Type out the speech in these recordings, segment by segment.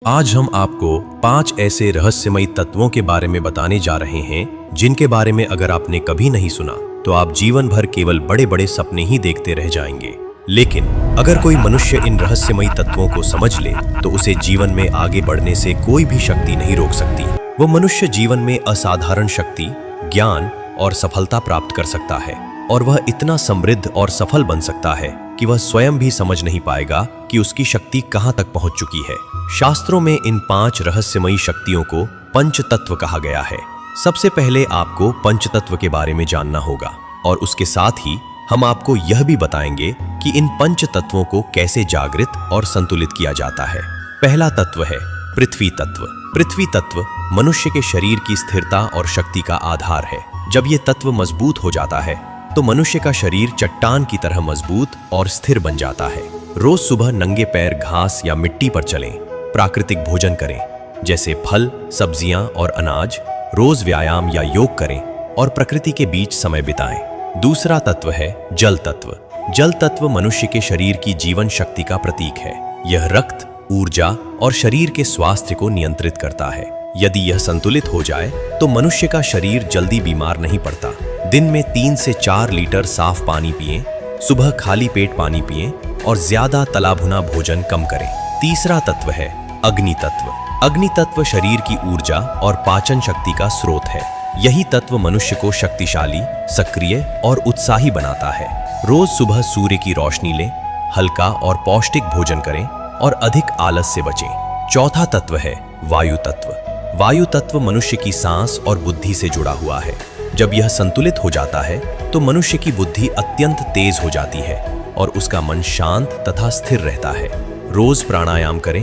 आज हम आपको 5 ऐसे रहस्यमयी तत्वों के बारे में बताने जा रहे हैं जिनके बारे में अगर आपने कभी नहीं सुना तो आप जीवन भर केवल बड़े बड़े सपने ही देखते रह जाएंगे। लेकिन अगर कोई मनुष्य इन रहस्यमयी तत्वों को समझ ले तो उसे जीवन में आगे बढ़ने से कोई भी शक्ति नहीं रोक सकती। वो मनुष्य जीवन में असाधारण शक्ति, ज्ञान और सफलता प्राप्त कर सकता है और वह इतना समृद्ध और सफल बन सकता है कि वह स्वयं भी समझ नहीं पाएगा कि उसकी शक्ति कहां तक पहुंच चुकी है। शास्त्रों में इन 5 रहस्यमयी शक्तियों को पंचतत्व कहा गया है। सबसे पहले आपको पंचतत्व के बारे में जानना होगा और उसके साथ ही हम आपको यह भी बताएंगे कि इन पंच तत्वों को कैसे जागृत और संतुलित किया जाता है। पहला तत्व है पृथ्वी तत्व। पृथ्वी तत्व मनुष्य के शरीर की स्थिरता और शक्ति का आधार है। जब ये तत्व मजबूत हो जाता है तो मनुष्य का शरीर चट्टान की तरह मजबूत और स्थिर बन जाता है। रोज सुबह नंगे पैर घास या मिट्टी पर चलें, प्राकृतिक भोजन करें जैसे फल, सब्जियां और अनाज, रोज व्यायाम या योग करें और प्रकृति के बीच समय बिताएं। दूसरा तत्व है जल तत्व। जल तत्व मनुष्य के शरीर की जीवन शक्ति का प्रतीक है। यह रक्त, ऊर्जा और शरीर के स्वास्थ्य को नियंत्रित करता है। यदि यह संतुलित हो जाए तो मनुष्य का शरीर जल्दी बीमार नहीं पड़ता। दिन में 3 से 4 लीटर साफ पानी पिएं, सुबह खाली पेट पानी पिएं और ज्यादा तला भुना भोजन कम करें। तीसरा तत्व है अग्नि तत्व। अग्नि तत्व शरीर की ऊर्जा और पाचन शक्ति का स्रोत है। यही तत्व मनुष्य को शक्तिशाली, सक्रिय और उत्साही बनाता है। रोज सुबह सूर्य की रोशनी लें, हल्का और पौष्टिक भोजन करें और अधिक आलस से बचें। चौथा तत्व है वायु तत्व। वायु तत्व मनुष्य की सांस और बुद्धि से जुड़ा हुआ है। जब यह संतुलित हो जाता है तो मनुष्य की बुद्धि अत्यंत तेज हो जाती है और उसका मन शांत तथा स्थिर रहता है। रोज प्राणायाम करें,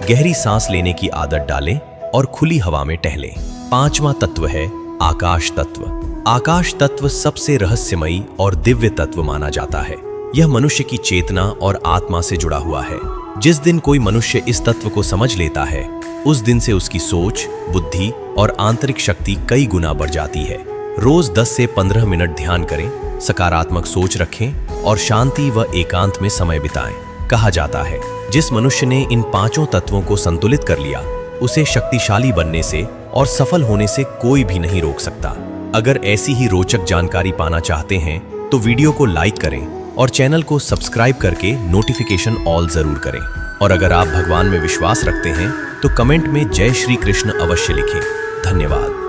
गहरी सांस लेने की आदत डालें और खुली हवा में टहलें। पांचवा तत्व है आकाश तत्व। आकाश तत्व सबसे रहस्यमयी और दिव्य तत्व माना जाता है। यह मनुष्य की चेतना और आत्मा से जुड़ा हुआ है। जिस दिन कोई मनुष्य इस तत्व को समझ लेता है उस दिन से उसकी सोच, बुद्धि और आंतरिक शक्ति कई गुना बढ़ जाती है। रोज 10 से 15 मिनट ध्यान करें, सकारात्मक सोच रखें और शांति व एकांत में समय बिताएं। कहा जाता है जिस मनुष्य ने इन 5 तत्वों को संतुलित कर लिया उसे शक्तिशाली बनने से और सफल होने से कोई भी नहीं रोक सकता। अगर ऐसी ही रोचक जानकारी पाना चाहते हैं तो वीडियो को लाइक करें और चैनल को सब्सक्राइब करके नोटिफिकेशन ऑल जरूर करें। और अगर आप भगवान में विश्वास रखते हैं तो कमेंट में जय श्री कृष्ण अवश्य लिखें। धन्यवाद।